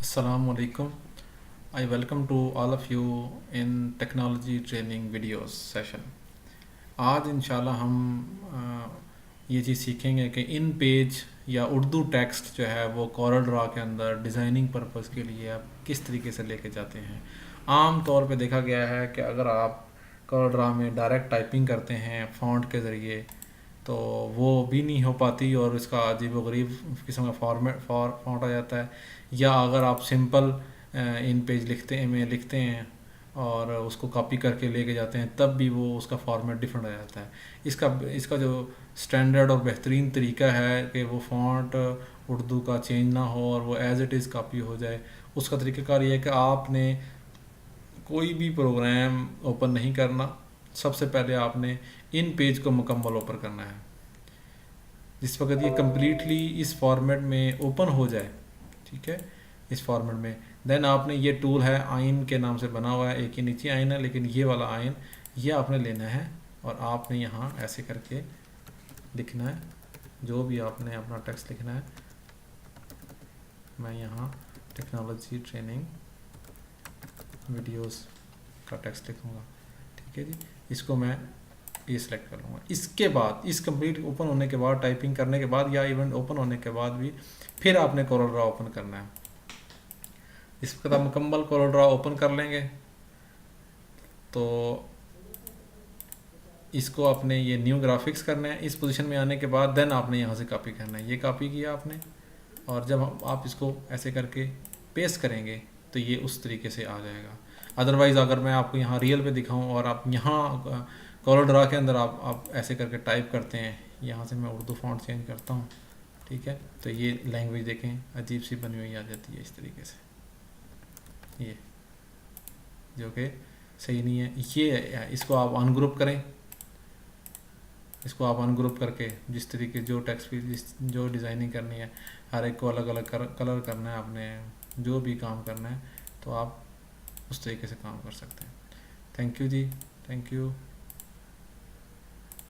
Assalamu alaikum. I welcome to all of you in technology training videos session. आज इंशाल्लाह हम ये चीज़ सीखेंगे कि इन पेज या उर्दू टेक्स्ट जो है वो कोरल ड्रा के अंदर डिज़ाइनिंग पर्पस के लिए आप किस तरीके से लेके जाते हैं। आम तौर पे देखा गया है कि अगर आप कोरल ड्रा में डायरेक्ट टाइपिंग करते हैं फ़ॉन्ट के ज़रिए तो वो भी नहीं हो पाती और इसका अजीब व गरीब किस्म का फ़ॉन्ट आ जाता है। या अगर आप सिंपल इन पेज लिखते हैं और उसको कॉपी करके लेके जाते हैं तब भी वो उसका फॉर्मेट डिफरेंट आ जाता है। इसका जो स्टैंडर्ड और बेहतरीन तरीका है कि वो फ़ॉन्ट उर्दू का चेंज ना हो और वो एज़ इट इज़ कॉपी हो जाए, उसका तरीक़ाकार ये है कि आपने कोई भी प्रोग्राम ओपन नहीं करना। सबसे पहले आपने इन पेज को मुकम्मल ओपन करना है। जिस वक्त ये कम्प्लीटली इस फॉर्मेट में ओपन हो जाए, ठीक है, इस फॉर्मेट में, देन आपने ये टूल है आइन के नाम से बना हुआ है, एक ही नीचे आइन है लेकिन ये वाला आइन ये आपने लेना है और आपने यहाँ ऐसे करके लिखना है जो भी आपने अपना टेक्स्ट लिखना है। मैं यहाँ टेक्नोलॉजी ट्रेनिंग वीडियोस का टेक्स्ट लिखूँगा, ठीक है जी। इसको मैं ये सिलेक्ट कर लूँगा। इसके बाद इस कंप्लीट ओपन होने के बाद, टाइपिंग करने के बाद या इवेंट ओपन होने के बाद भी फिर आपने कोरल ड्रा ओपन करना है। इस वक्त आप मुकम्मल कोरल ड्रा ओपन कर लेंगे तो इसको आपने ये न्यू ग्राफिक्स करना है। इस पोजीशन में आने के बाद देन आपने यहाँ से कॉपी करना है। ये कॉपी किया आपने और जब आप इसको ऐसे करके पेस्ट करेंगे तो ये उस तरीके से आ जाएगा। अदरवाइज़ अगर मैं आपको यहाँ रियल पे दिखाऊँ और आप यहाँ कोरल ड्रा के अंदर आप ऐसे करके टाइप करते हैं, यहाँ से मैं उर्दू फ़ॉन्ट चेंज करता हूँ, ठीक है, तो ये लैंग्वेज देखें अजीब सी बनी हुई आ जाती है इस तरीके से, ये जो कि सही नहीं है। ये इसको आप अनग्रुप करें, इसको आप अनग्रुप करके जिस तरीके जो टेक्स्ट की जो डिज़ाइनिंग करनी है हर एक को अलग अलग कलर करना है, आपने जो भी काम करना है तो आप उस तरीके से काम कर सकते हैं। थैंक यू जी, थैंक यू।